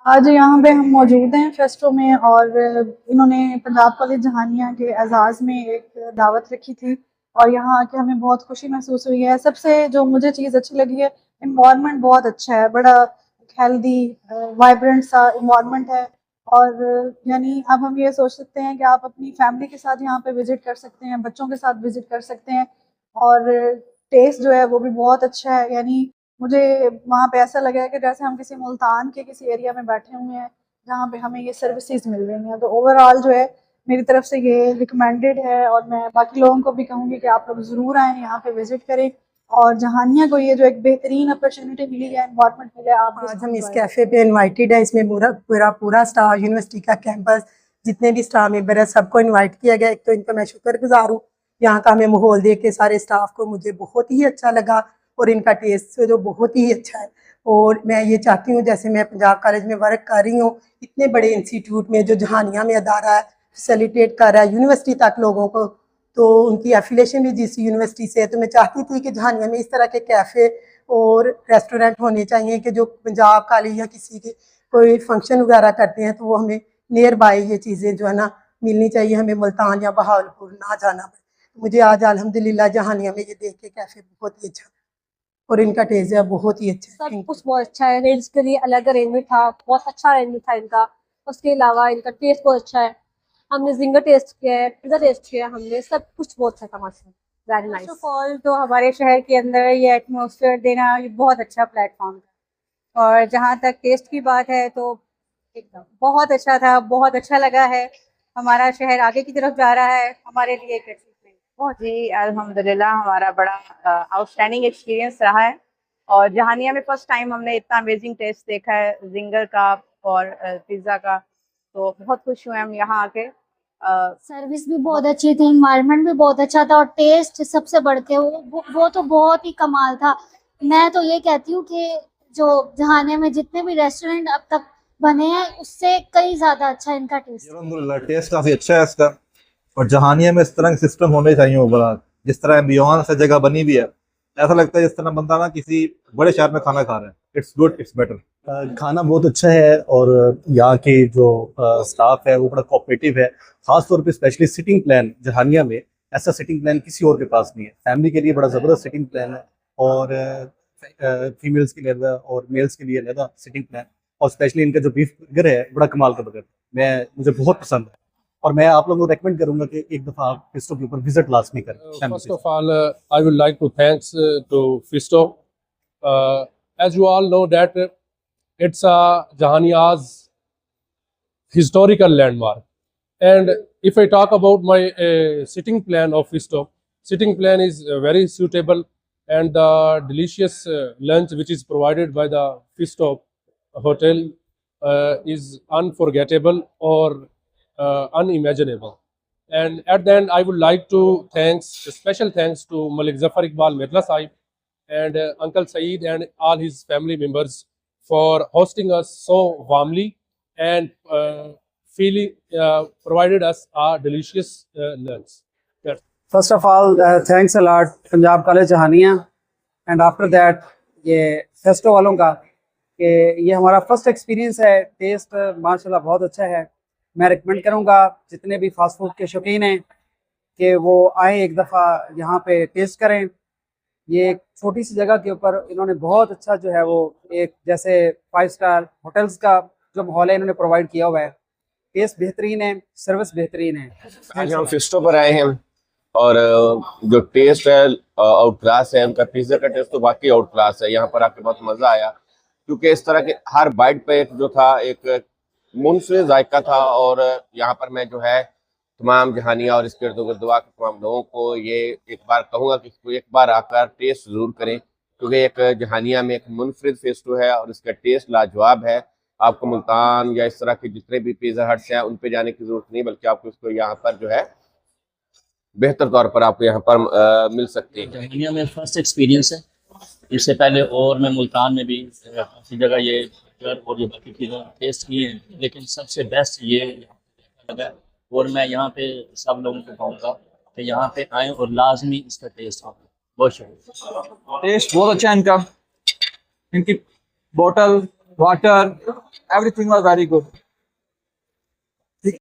आज यहाँ पे हम मौजूद हैं फेस्टो में और इन्होंने पंजाब कॉलेज जहानिया के एजाज़ में एक दावत रखी थी और यहाँ आके हमें बहुत खुशी महसूस हुई है। सबसे जो मुझे चीज़ अच्छी लगी है, इन्वायरमेंट बहुत अच्छा है, बड़ा हेल्दी वाइब्रेंट सा इन्वायरमेंट है। और यानी अब हम ये सोच सकते हैं कि आप अपनी फैमिली के साथ यहाँ पे विज़िट कर सकते हैं, बच्चों के साथ विज़िट कर सकते हैं। और टेस्ट जो है वो भी बहुत अच्छा है। यानी मुझे वहाँ पे ऐसा लगा है कि जैसे हम किसी मुल्तान के किसी एरिया में बैठे हुए हैं, जहाँ पे हमें ये सर्विसेज मिल रही हैं। तो ओवरऑल जो है मेरी तरफ से ये रिकमेंडेड है और मैं बाकी लोगों को भी कहूँगी कि आप लोग ज़रूर आएँ, यहाँ पे विज़िट करें और जहानिया को ये जो एक बेहतरीन अपॉर्चुनिटी मिली है, एनवायरनमेंट मिला है, आप आज हम इस कैफ़े पे इनवाइटेड है। इसमें पूरा स्टाफ, यूनिवर्सिटी का कैंपस, जितने भी स्टाफ मेंबर है, सबको इनवाइट किया गया। एक तो इनका मैं शुक्रगुजार हूँ। यहाँ का हमें माहौल देख के सारे स्टाफ को मुझे बहुत ही अच्छा लगा और इनका टेस्ट जो बहुत ही अच्छा है। और मैं ये चाहती हूँ, जैसे मैं पंजाब कॉलेज में वर्क कर रही हूँ, इतने बड़े इंस्टीट्यूट में जो जहानिया में अदारा है फैसिलिटेट कर रहा है यूनिवर्सिटी तक लोगों को, तो उनकी एफिलेशन भी जिस यूनिवर्सिटी से है, तो मैं चाहती थी कि जहानिया में इस तरह के कैफ़े और रेस्टोरेंट होने चाहिए कि जो पंजाब कॉलेज या किसी के कोई फंक्शन वगैरह करते हैं तो वो हमें नियर बाय ये चीज़ें जो है ना मिलनी चाहिए, हमें मुल्तान या बहावलपुर ना जाना पड़े। मुझे आज अल्हम्दुलिल्लाह जहानिया में ये देख के कैफ़े बहुत ही अच्छा और इनका टेस्ट है बहुत ही अच्छा है। सब कुछ बहुत अच्छा है। रेंज के लिए अलग अरेंजमेंट था, बहुत अच्छा अरेंजमेंट था इनका। उसके अलावा इनका टेस्ट बहुत अच्छा है। हमने जिंगर टेस्ट किया है, पिज़्ज़ा टेस्ट किया है हमने, सब कुछ बहुत अच्छा था माशाल्लाह। Very nice. First of all तो हमारे शहर के अंदर ये एटमॉस्फेयर देना ये बहुत अच्छा प्लेटफॉर्म था। और जहाँ तक टेस्ट की बात है तो एकदम बहुत अच्छा था, बहुत अच्छा लगा है। हमारा शहर आगे की तरफ जा रहा है, हमारे लिए एक अचीवमेंट। बहुत जी अल्हम्दुलिल्लाह हमारा बड़ा आउटस्टैंडिंग एक्सपीरियंस रहा है। और जहानिया में फर्स्ट टाइम हमने इतना अमेजिंग टेस्ट देखा है जिंगर का और पिज़्ज़ा का, तो बहुत खुश हुए हम यहाँ आके। सर्विस भी बहुत अच्छी थी, एनवायरनमेंट भी बहुत अच्छा था और टेस्ट सबसे बढ़ के वो तो बहुत ही कमाल था। मैं तो ये कहती हूँ कि जो जहानिया में जितने भी रेस्टोरेंट अब तक बने हैं उससे कई ज्यादा अच्छा इनका टेस्ट। अल्हम्दुलिल्लाह टेस्ट काफ़ी अच्छा है इसका। और जहानिया में इस तरह के सिस्टम होने चाहिए ओवरऑल, जिस तरह बियॉन्ड से जगह बनी भी है, ऐसा लगता है जिस तरह बंदा ना किसी बड़े शहर में खाना खा रहा है। It's good, it's better. खाना बहुत अच्छा है और यहाँ के जो स्टाफ है वो बड़ा कोऑपरेटिव है। खास तौर पे स्पेशली सिटिंग प्लान जहानिया में ऐसा सिटिंग प्लान किसी और के पास नहीं है। फैमिली के लिए बड़ा ज़बरदस्त सिटिंग प्लान है और फीमेल्स के लिए अलग और मेल्स के लिए अलग सिटिंग प्लान। और स्पेशली इनका जो बीफ बर्गर है बड़ा कमाल का बर्गर मुझे बहुत पसंद है और मैं आप लोगों को रेकमेंड करूंगा कि एक दफ़ा आप फिस्टो के ऊपर विजिट लाजमी करें। First of all, I would like to thanks to Fisto. As you all know that it's a Jahania's historical landmark. And if I talk about my sitting plan of Fisto, sitting plan is very suitable, and the delicious lunch which is provided by the Fisto hotel is unforgettable or unimaginable. And at the end, I would like to special thanks to Malik Zafar Iqbal Medla Sahib and Uncle Saeed and all his family members for hosting us so warmly and provided us a delicious lunch. First of all, thanks a lot Punjab College Jahaniya, and after that ये Festo वालों का कि ये हमारा first experience है। Test माशाल्लाह बहुत अच्छा है। मैं रिकमेंड करूँगा जितने भी फास्ट फूड के शौकीन हैं कि वो आए, एक दफ़ा यहाँ पे टेस्ट करें। ये एक छोटी सी जगह के ऊपर इन्होंने बहुत अच्छा जो है वो एक जैसे 5 स्टार होटल्स का जो माहौल है इन्होंने प्रोवाइड किया हुआ है। टेस्ट बेहतरीन है, सर्विस बेहतरीन है। आज हम फिस्टो पर आए हैं और जो टेस्ट है आउट क्लास है। उनका पिज़्ज़ा का टेस्ट तो वाकई आउट क्लास है। यहाँ पर आके बहुत मज़ा आया क्योंकि इस तरह के हर बाइट पे जो था एक मुनफरिद जायका था। और यहाँ पर मैं जो है तमाम जहानिया और इसके इर्द-गिर्द दुआ के तमाम लोगों को ये एक बार कहूँगा कि इसको एक बार आकर टेस्ट ज़रूर करें क्योंकि एक जहानिया में एक मुनफरिद फेस्टो है और इसका टेस्ट लाजवाब है। आपको मुल्तान या इस तरह के जितने भी पिज़्ज़ा हट्स हैं उन पे जाने की ज़रूरत नहीं, बल्कि आपको इसको यहाँ पर जो है बेहतर तौर पर आपको यहाँ पर मिल सकती है। जहानिया में फर्स्ट एक्सपीरियंस है। इससे पहले और मैं मुल्तान में भी काफ़ी जगह ये और ये बाकी चीज़ें टेस्ट किए हैं, लेकिन सबसे बेस्ट ये लगा। और मैं यहाँ पे सब लोगों को कहूँगा कि यहाँ पे आएँ और लाजमी इसका टेस्ट हो। बहुत शुक्रिया। टेस्ट बहुत अच्छा है इनका। इनकी बोतल water everything was very good.